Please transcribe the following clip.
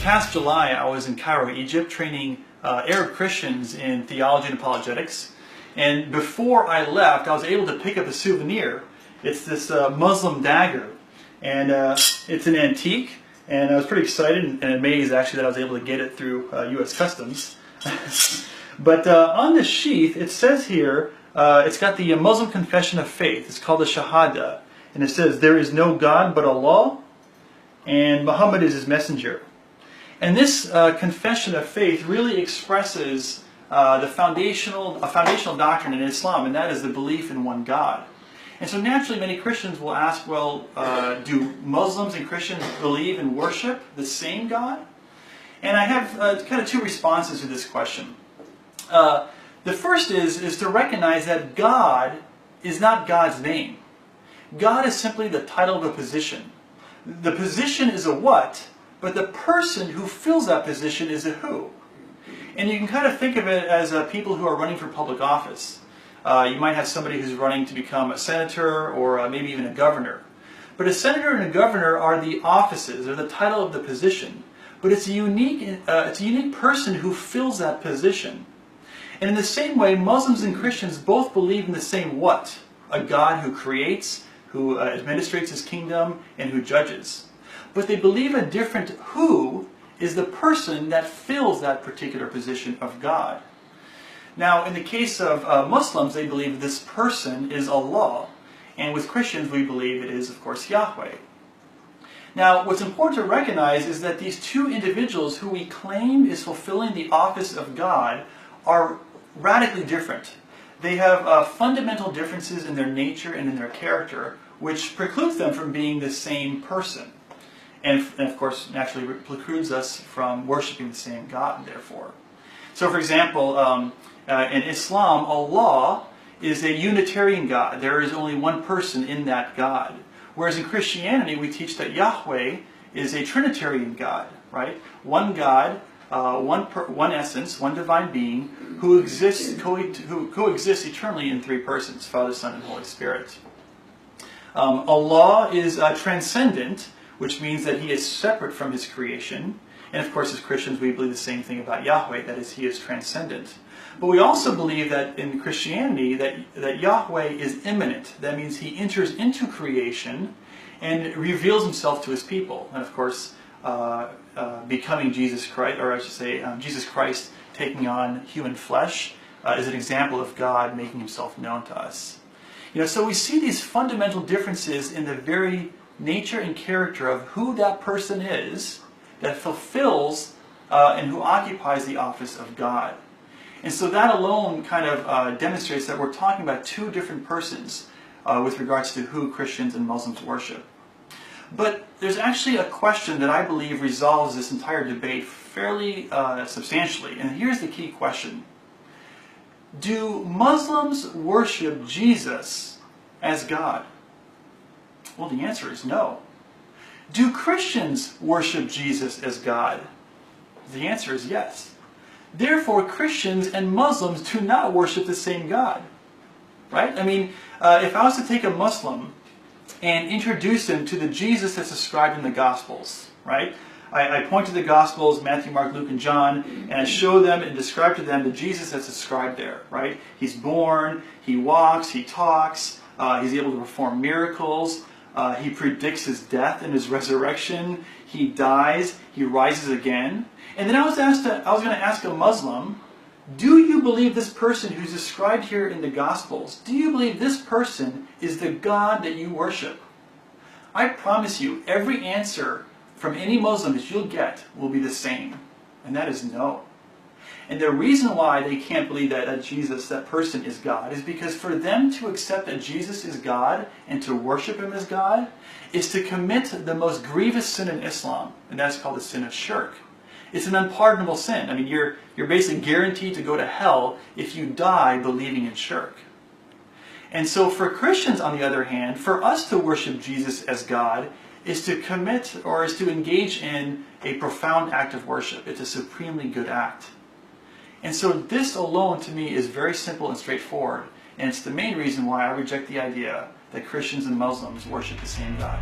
This past July, I was in Cairo, Egypt, training Arab Christians in theology and apologetics. And before I left, I was able to pick up a souvenir. It's this Muslim dagger. And it's an antique. And I was pretty excited and amazed, actually, that I was able to get it through U.S. Customs. But on the sheath, it says here, it's got the Muslim confession of faith. It's called the Shahada. And it says, "There is no God but Allah, and Muhammad is his messenger." And this confession of faith really expresses a foundational doctrine in Islam, and that is the belief in one God. And so naturally many Christians will ask, well, do Muslims and Christians believe and worship the same God? And I have kind of two responses to this question. The first is to recognize that God is not God's name. God is simply the title of a position. The position is a what, but the person who fills that position is a who. And you can kind of think of it as people who are running for public office. You might have somebody who's running to become a senator or maybe even a governor. But a senator and a governor are the offices, or the title of the position. But it's a unique person who fills that position. And in the same way, Muslims and Christians both believe in the same what? A God who creates, who administrates his kingdom, and who judges. But they believe a different who is the person that fills that particular position of God. Now, in the case of Muslims, they believe this person is Allah. And with Christians, we believe it is, of course, Yahweh. Now, what's important to recognize is that these two individuals who we claim is fulfilling the office of God are radically different. They have fundamental differences in their nature and in their character, which precludes them from being the same person. And of course, naturally precludes us from worshiping the same God, therefore. So, for example, in Islam, Allah is a Unitarian God. There is only one person in that God. Whereas in Christianity, we teach that Yahweh is a Trinitarian God, right? One God, one essence, one divine being, who coexists eternally in three persons, Father, Son, and Holy Spirit. Allah is transcendent, which means that he is separate from his creation. And of course, as Christians, we believe the same thing about Yahweh, that is, he is transcendent. But we also believe that in Christianity, that Yahweh is immanent. That means he enters into creation and reveals himself to his people. And of course, becoming Jesus Christ, or I should say, Jesus Christ taking on human flesh is an example of God making himself known to us. So we see these fundamental differences in the very nature and character of who that person is that fulfills and who occupies the office of God. And so that alone kind of demonstrates that we're talking about two different persons with regards to who Christians and Muslims worship. But there's actually a question that I believe resolves this entire debate fairly substantially. And here's the key question. Do Muslims worship Jesus as God? Well, the answer is no. Do Christians worship Jesus as God? The answer is yes. Therefore, Christians and Muslims do not worship the same God. Right? I mean, if I was to take a Muslim and introduce him to the Jesus that's described in the Gospels, right? I point to the Gospels, Matthew, Mark, Luke, and John, and I show them and describe to them the Jesus that's described there, right? He's born, he walks, he talks, he's able to perform miracles, he predicts his death and his resurrection, he dies, he rises again. And then I was going to ask a Muslim, do you believe this person who's described here in the Gospels, do you believe this person is the God that you worship? I promise you, every answer from any Muslim that you'll get will be the same, and that is no. And the reason why they can't believe that Jesus, that person, is God, is because for them to accept that Jesus is God and to worship him as God is to commit the most grievous sin in Islam, and that's called the sin of shirk. It's an unpardonable sin. I mean, you're basically guaranteed to go to hell if you die believing in shirk. And so for Christians, on the other hand, for us to worship Jesus as God is to commit or is to engage in a profound act of worship. It's a supremely good act. And so this alone to me is very simple and straightforward. And it's the main reason why I reject the idea that Christians and Muslims worship the same God.